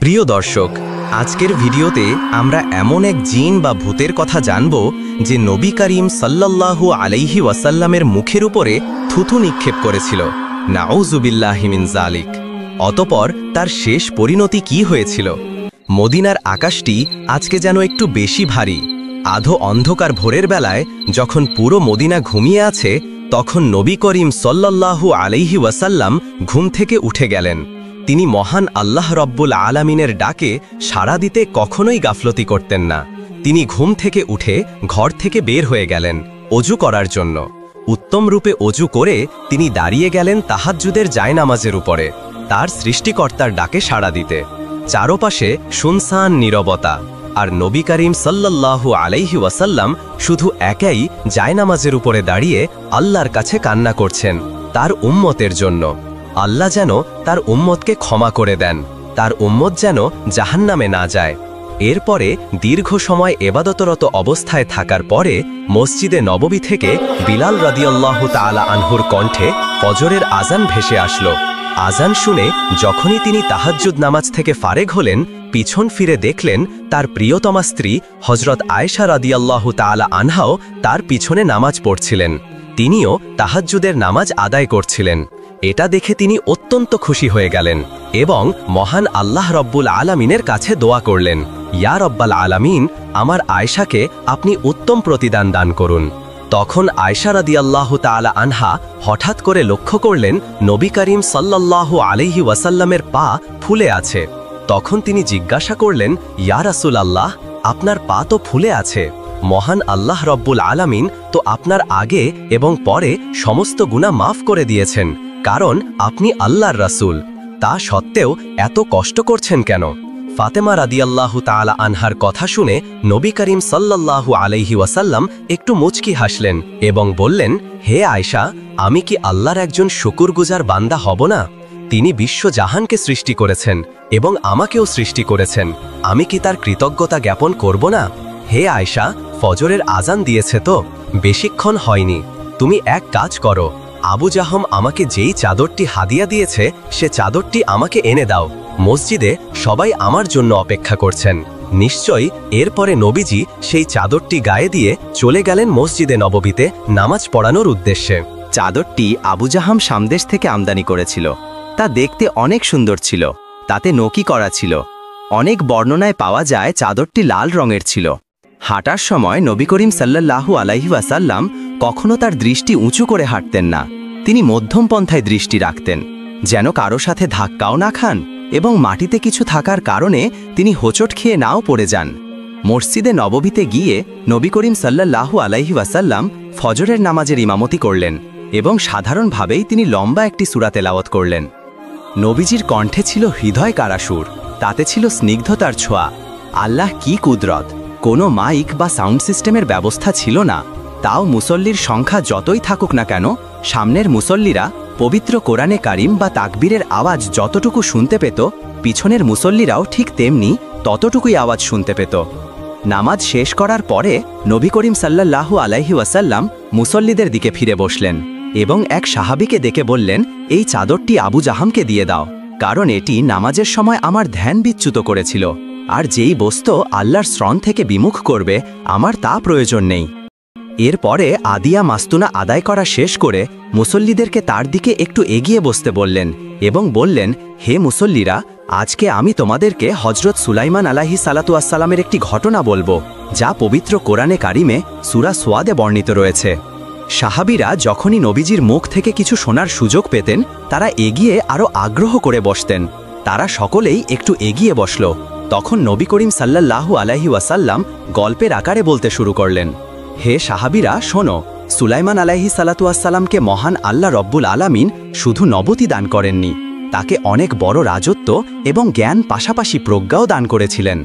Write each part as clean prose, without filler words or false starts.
প্রিয় দর্শক, আজকের ভিডিওতে আমরা এমন এক জিন বা ভূতের কথা জানব যে নবী করিম সাল্লাল্লাহু আলাইহি ওয়াসাল্লামের মুখের উপরে থুথু নিক্ষেপ করেছিল। নাউযুবিল্লাহি মিন যালিক। অতঃপর তার শেষ পরিণতি কি হয়েছিল? মদিনার আকাশটি আজকে যেন একটু বেশি ভারী। আধো অন্ধকার ভোরের বেলায় যখন পুরো মদিনা ঘুমিয়ে আছে, তখন নবী করিম সাল্লাল্লাহু আলাইহি ওয়াসাল্লাম ঘুম থেকে উঠে গেলেন। তিনি মহান আল্লাহ রব্বুল আলামিনের ডাকে সাড়া দিতে কখনোই গাফলতি করতেন না। তিনি ঘুম থেকে উঠে ঘর থেকে বের হয়ে গেলেন অজু করার জন্য। উত্তম রূপে অজু করে তিনি দাঁড়িয়ে গেলেন তাহাজ্জুদের জায়নামাজের উপরে, তার সৃষ্টিকর্তার ডাকে সাড়া দিতে। চারপাশে শুনসান নীরবতা, আর নবী করিম সাল্লাল্লাহু আলাইহি ওয়াসাল্লাম শুধু একাই জায়নামাজের উপরে দাঁড়িয়ে আল্লাহর কাছে কান্না করছেন তার উম্মতের জন্য। আল্লাহ যেন তার উম্মতকে ক্ষমা করে দেন, তার উম্মত যেন জাহান্নামে না যায়। এরপরে দীর্ঘ সময় ইবাদতরত অবস্থায় থাকার পরে মসজিদে নববী থেকে বিলাল রাদিয়াল্লাহু তাআলা আনহুর কণ্ঠে ফজরের আজান ভেসে আসলো। আজান শুনে যখনই তিনি তাহাজ্জুদ নামাজ থেকে ফারেগ হলেন, পিছন ফিরে দেখলেন তার প্রিয়তমা স্ত্রী হযরত আয়েশা রাদিয়াল্লাহু তাআলা আনহাও তার পিছনে নামাজ পড়ছিলেন। তিনিও তাহাজ্জুদের নামাজ আদায় করছিলেন। এটা দেখে তিনি অত্যন্ত খুশি হয়ে গেলেন এবং মহান আল্লাহ রব্বুল আলামিনের কাছে দোয়া করলেন, ইয়া রব্বাল আলামিন, আমার আয়েশাকে আপনি উত্তম প্রতিদান দান করুন। তখন আয়েশা রাদিয়াল্লাহু তাআলা আনহা হঠাৎ করে লক্ষ্য করলেন নবী করিম সাল্লাল্লাহু আলাইহি ওয়াসাল্লামের পা ফুলে আছে। তখন তিনি জিজ্ঞাসা করলেন, ইয়া রাসূলুল্লাহ, আপনার পা তো ফুলে আছে। মহান আল্লাহ রব্বুল আলামিন তো আপনার আগে এবং পরে সমস্ত গুনাহ মাফ করে দিয়েছেন, কারণ আপনি আল্লাহর রাসূল। তা সত্ত্বেও এত কষ্ট করছেন কেন? ফাতেমা রাদিয়াল্লাহু তাআলা আনহার কথা শুনে নবী করিম সাল্লাল্লাহু আলাইহি ওয়াসাল্লাম একটু মুচকি হাসলেন এবং বললেন, হে আয়েশা, আমি কি আল্লাহর একজন শুকরগুজার বান্দা হব না? তিনি বিশ্বজাহানকে সৃষ্টি করেছেন এবং আমাকেও সৃষ্টি করেছেন। আমি কি তার কৃতজ্ঞতা জ্ঞাপন করব না? হে আয়েশা, ফজরের আজান দিয়েছে তো, বেশিক্ষণ হয়নি। তুমি এক কাজ করো, আবু জাহম আমাকে যেই চাদরটি হাদিয়া দিয়েছে সে চাদরটি আমাকে এনে দাও। মসজিদে সবাই আমার জন্য অপেক্ষা করছেন। নিশ্চয়ই এরপরে নবীজি সেই চাদরটি গায়ে দিয়ে চলে গেলেন মসজিদে নববীতে নামাজ পড়ানোর উদ্দেশ্যে। চাদরটি আবু জাহাম সামদেশ থেকে আমদানি করেছিল। তা দেখতে অনেক সুন্দর ছিল, তাতে নকি করা ছিল। অনেক বর্ণনায় পাওয়া যায় চাদরটি লাল রঙের ছিল। হাঁটার সময় নবী করিম সাল্লাল্লাহু আলাইহি ওয়াসাল্লাম কখনো তার দৃষ্টি উঁচু করে হাঁটতেন না। তিনি মধ্যম পন্থায় দৃষ্টি রাখতেন, যেন কারো সাথে ধাক্কাও না খান এবং মাটিতে কিছু থাকার কারণে তিনি হোঁচট খেয়ে নাও পড়ে যান। মসজিদে নববীতে গিয়ে নবী করিম সাল্লাল্লাহু আলাইহি ওয়াসাল্লাম ফজরের নামাজের ইমামতি করলেন এবং সাধারণভাবেই তিনি লম্বা একটি সূরা তেলাওয়াত করলেন। নবীজির কণ্ঠে ছিল হৃদয় কারাসুর, তাতে ছিল স্নিগ্ধতার ছোঁয়া। আল্লাহ কি কুদরত! কোনো মাইক বা সাউন্ড সিস্টেমের ব্যবস্থা ছিল না। তাও মুসল্লির সংখ্যা যতই থাকুক না কেন, সামনের মুসল্লিরা পবিত্র কোরআনে কারিম বা তাকবীরের আওয়াজ যতটুকু শুনতে পেত, পিছনের মুসল্লিরাও ঠিক তেমনি ততটুকুই আওয়াজ শুনতে পেত। নামাজ শেষ করার পরে নবী করিম সাল্লাল্লাহু আলাইহি ওয়াসাল্লাম মুসল্লিদের দিকে ফিরে বসলেন এবং এক সাহাবীকে ডেকে বললেন, এই চাদরটি আবু জাহামকে দিয়ে দাও, কারণ এটি নামাজের সময় আমার ধ্যান বিচ্যুত করেছিল, আর যেই বস্তু আল্লাহর শ্রণ থেকে বিমুখ করবে আমার তা প্রয়োজন নেই। এরপরে আদিয়া মাস্তুনা আদায় করা শেষ করে মুসল্লিদেরকে তার দিকে একটু এগিয়ে বসতে বললেন এবং বললেন, হে মুসল্লিরা, আজকে আমি তোমাদেরকে হযরত সুলাইমান আলাইহিস সালাতু ওয়াস সালামের একটি ঘটনা বলবো, যা পবিত্র কোরআনে কারিমে সূরা সোয়াদে বর্ণিত রয়েছে। সাহাবীরা যখনই নবীজির মুখ থেকে কিছু শোনার সুযোগ পেতেন, তারা এগিয়ে আরও আগ্রহ করে বসতেন। তারা সকলেই একটু এগিয়ে বসল। তখন নবী করিম সাল্লাল্লাহু আলাইহি ওয়াসাল্লাম গল্পের আকারে বলতে শুরু করলেন, হে সাহাবীরা, শোনো, সুলাইমান আলাইহিস সালাতু ওয়াস সালামকে মহান আল্লাহ রব্বুল আলামিন শুধু নবুতি দান করেননি, তাকে অনেক বড় রাজত্ব এবং জ্ঞান পাশাপাশি প্রজ্ঞাও দান করেছিলেন।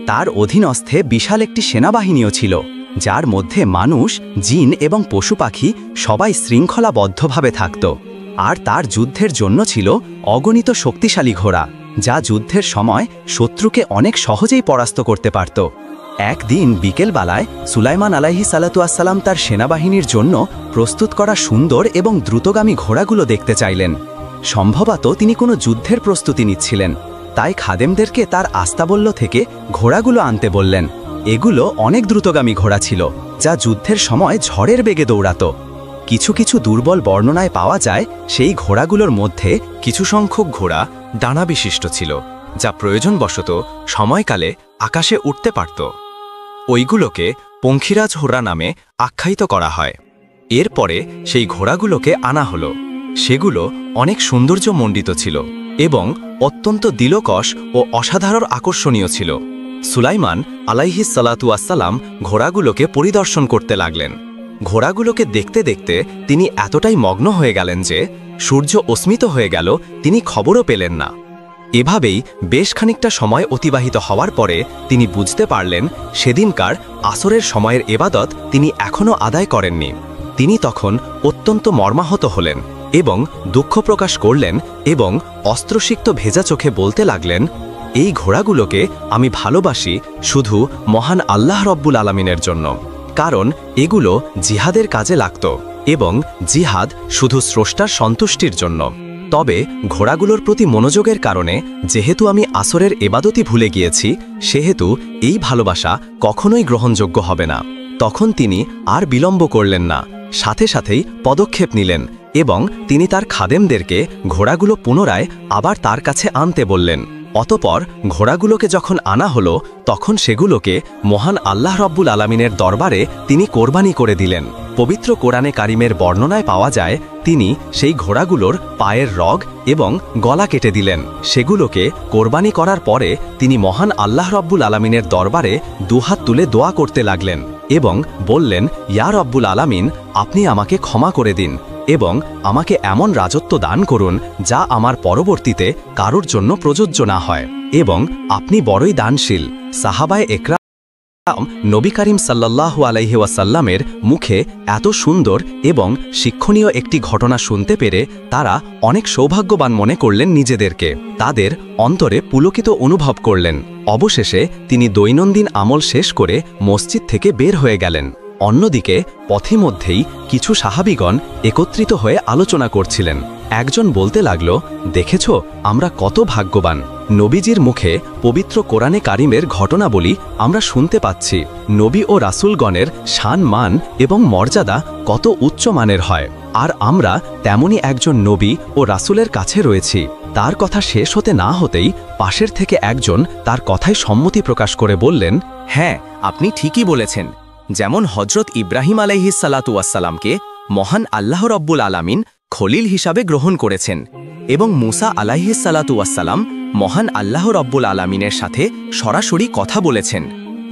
তার অধীনস্থে বিশাল একটি সেনাবাহিনীও ছিল, যার মধ্যে মানুষ, জিন এবং পশু পাখি সবাই শৃঙ্খলাবদ্ধভাবে থাকত। আর তার যুদ্ধের জন্য ছিল অগণিত শক্তিশালী ঘোড়া, যা যুদ্ধের সময় শত্রুকে অনেক সহজেই পরাস্ত করতে পারত। একদিন বিকেলবেলায় সুলাইমান আলাইহিস সালাতু ওয়াস সালাম তার সেনাবাহিনীর জন্য প্রস্তুত করা সুন্দর এবং দ্রুতগামী ঘোড়াগুলো দেখতে চাইলেন। সম্ভবত তিনি কোনো যুদ্ধের প্রস্তুতি নিচ্ছিলেন। তাই খাদেমদেরকে তার আস্তাবল্য থেকে ঘোড়াগুলো আনতে বললেন। এগুলো অনেক দ্রুতগামী ঘোড়া ছিল, যা যুদ্ধের সময় ঝড়ের বেগে দৌড়াত। কিছু কিছু দুর্বল বর্ণনায় পাওয়া যায় সেই ঘোড়াগুলোর মধ্যে কিছু সংখ্যক ঘোড়া ডানা বিশিষ্ট ছিল, যা প্রয়োজনবশত সময়কালে আকাশে উঠতে পারত। ওইগুলোকে পঙ্খিরাজ ঘোড়া নামে আখ্যায়িত করা হয়। এরপরে সেই ঘোড়াগুলোকে আনা হলো। সেগুলো অনেক সৌন্দর্যমণ্ডিত ছিল এবং অত্যন্ত দিলকশ ও অসাধারণ আকর্ষণীয় ছিল। সুলাইমান আলাইহিস সালাতু ওয়াসসালাম ঘোড়াগুলোকে পরিদর্শন করতে লাগলেন। ঘোড়াগুলোকে দেখতে দেখতে তিনি এতটাই মগ্ন হয়ে গেলেন যে সূর্য অস্মিত হয়ে গেল, তিনি খবরও পেলেন না। এভাবেই বেশ খানিকটা সময় অতিবাহিত হওয়ার পরে তিনি বুঝতে পারলেন সেদিনকার আসরের সময়ের এবাদত তিনি এখনও আদায় করেননি। তিনি তখন অত্যন্ত মর্মাহত হলেন এবং দুঃখ প্রকাশ করলেন এবং অস্ত্রসিক্ত ভেজা চোখে বলতে লাগলেন, এই ঘোড়াগুলোকে আমি ভালোবাসি শুধু মহান আল্লাহ রব্বুল আলামিনের জন্য, কারণ এগুলো জিহাদের কাজে লাগত এবং জিহাদ শুধু স্রষ্টার সন্তুষ্টির জন্য। তবে ঘোড়াগুলোর প্রতি মনোযোগের কারণে যেহেতু আমি আসরের এবাদতই ভুলে গিয়েছি, সেহেতু এই ভালোবাসা কখনোই গ্রহণযোগ্য হবে না। তখন তিনি আর বিলম্ব করলেন না, সাথে সাথেই পদক্ষেপ নিলেন এবং তিনি তার খাদেমদেরকে ঘোড়াগুলো পুনরায় আবার তার কাছে আনতে বললেন। অতপর ঘোড়াগুলোকে যখন আনা হলো, তখন সেগুলোকে মহান আল্লাহ রব্বুল আলামিনের দরবারে তিনি কোরবানি করে দিলেন। পবিত্র কোরআনে কারিমের বর্ণনায় পাওয়া যায়, তিনি সেই ঘোড়াগুলোর পায়ের রগ এবং গলা কেটে দিলেন। সেগুলোকে কোরবানি করার পরে তিনি মহান আল্লাহ রব্বুল আলামিনের দরবারে দুহাত তুলে দোয়া করতে লাগলেন এবং বললেন, ইয়া রব্বুল আলামিন, আপনি আমাকে ক্ষমা করে দিন এবং আমাকে এমন রাজত্ব দান করুন যা আমার পরবর্তীতে কারোর জন্য প্রযোজ্য না হয়, এবং আপনি বড়ই দানশীল। সাহাবায়ে একরাম নবী করিম সাল্লাল্লাহু আলাইহি ওয়াসাল্লামের মুখে এত সুন্দর এবং শিক্ষণীয় একটি ঘটনা শুনতে পেরে তারা অনেক সৌভাগ্যবান মনে করলেন নিজেদেরকে। তাদের অন্তরে পুলকিত অনুভব করলেন। অবশেষে তিনি দৈনন্দিন আমল শেষ করে মসজিদ থেকে বের হয়ে গেলেন। অন্যদিকে পথিমধ্যেই কিছু সাহাবীগণ একত্রিত হয়ে আলোচনা করছিলেন। একজন বলতে লাগল, দেখেছ, আমরা কত ভাগ্যবান, নবীজির মুখে পবিত্র কোরআনে কারিমের ঘটনাবলী আমরা শুনতে পাচ্ছি। নবী ও রাসূলগণের শান মান এবং মর্যাদা কত উচ্চ মানের হয়, আর আমরা তেমনি একজন নবী ও রাসূলের কাছে রয়েছি। তার কথা শেষ হতে না হতেই পাশের থেকে একজন তার কথায় সম্মতি প্রকাশ করে বললেন, হ্যাঁ, আপনি ঠিকই বলেছেন। যেমন হজরত ইব্রাহিম আলাইহিস সালাতু ওয়াসসালামকে মহান আল্লাহ রব্বুল আলামিন খলিল হিসাবে গ্রহণ করেছেন এবং মুসা আলাইহিস সালাতু ওয়াসসালাম মহান আল্লাহ রব্বুল আলামিনের সাথে সরাসরি কথা বলেছেন,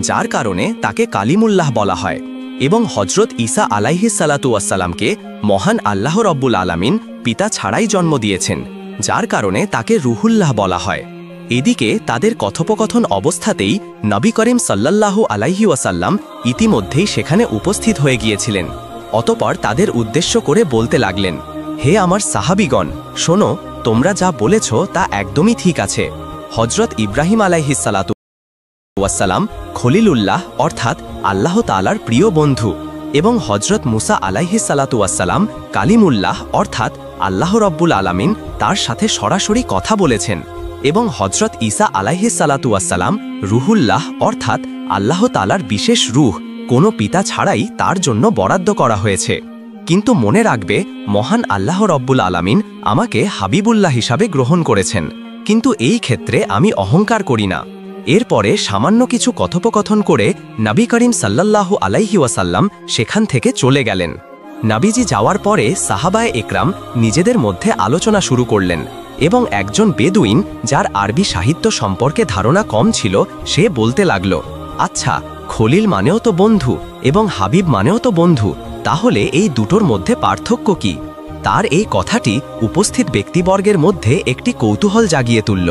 যার কারণে তাকে কালিমুল্লাহ বলা হয়, এবং হজরত ঈসা আলাইহিস সালাতু ওয়াসসালামকে মহান আল্লাহ রব্বুল আলামিন পিতা ছাড়াই জন্ম দিয়েছেন, যার কারণে তাকে রুহুল্লাহ বলা হয়। এদিকে তাদের কথোপকথন অবস্থাতেই নবী করিম সাল্লাল্লাহু আলাইহি ওয়াসাল্লাম ইতিমধ্যেই সেখানে উপস্থিত হয়ে গিয়েছিলেন। অতপর তাদের উদ্দেশ্য করে বলতে লাগলেন, হে আমার সাহাবীগণ, শোনো, তোমরা যা বলেছ তা একদমই ঠিক আছে। হজরত ইব্রাহিম আলাইহিস সালাতু ওয়াসসালাম খলিলুল্লাহ অর্থাৎ আল্লাহ তাআলার প্রিয় বন্ধু, এবং হজরত মুসা আলাইহিস সালাতু ওয়াসসালাম কালিমুল্লাহ অর্থাৎ আল্লাহ রব্বুল আলামিন তার সাথে সরাসরি কথা বলেছেন, এবং হজরত ঈসা আলাইহিস সালাতু ওয়াসসালাম রুহুল্লাহ অর্থাৎ আল্লাহ তাআলার বিশেষ রূহ, কোনো পিতা ছাড়াই তার জন্য বরাদ্দ করা হয়েছে। কিন্তু মনে রাখবে, মহান আল্লাহ রব্বুল আলামিন আমাকে হাবিবুল্লাহ হিসাবে গ্রহণ করেছেন, কিন্তু এই ক্ষেত্রে আমি অহংকার করি না। এরপরে সামান্য কিছু কথোপকথন করে নবী করিম সাল্লাল্লাহু আলাইহি ওয়াসাল্লাম সেখান থেকে চলে গেলেন। নবীজি যাওয়ার পরে সাহাবায়ে একরাম নিজেদের মধ্যে আলোচনা শুরু করলেন, এবং একজন বেদুইন, যার আরবি সাহিত্য সম্পর্কে ধারণা কম ছিল, সে বলতে লাগল, আচ্ছা, খলিল মানেও তো বন্ধু এবং হাবিব মানেও তো বন্ধু, তাহলে এই দুটোর মধ্যে পার্থক্য কি? তার এই কথাটি উপস্থিত ব্যক্তিবর্গের মধ্যে একটি কৌতূহল জাগিয়ে তুলল।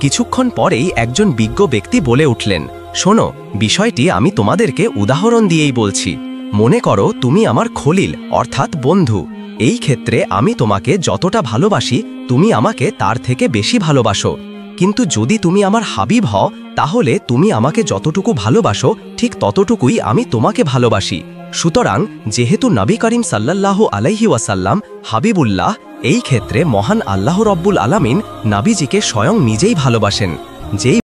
কিছুক্ষণ পরেই একজন বিজ্ঞ ব্যক্তি বলে উঠলেন, শোনো, বিষয়টি আমি তোমাদেরকে উদাহরণ দিয়েই বলছি। মনে করো তুমি আমার খলিল অর্থাৎ বন্ধু। এই ক্ষেত্রে আমি তোমাকে যতটা ভালোবাসি, তুমি আমাকে তার থেকে বেশি ভালোবাসো। কিন্তু যদি তুমি আমার হাবিব হও, তাহলে তুমি আমাকে যতটুকু ভালোবাসো ঠিক ততটুকুই আমি তোমাকে ভালোবাসি। সুতরাং যেহেতু নবী করিম সাল্লাল্লাহু আলাইহি ওয়াসাল্লাম হাবিবুল্লাহ এই ক্ষেত্রে মহান আল্লাহ রব্বুল আলামিন নাবিজিকে স্বয়ং নিজেই ভালোবাসেন, যেই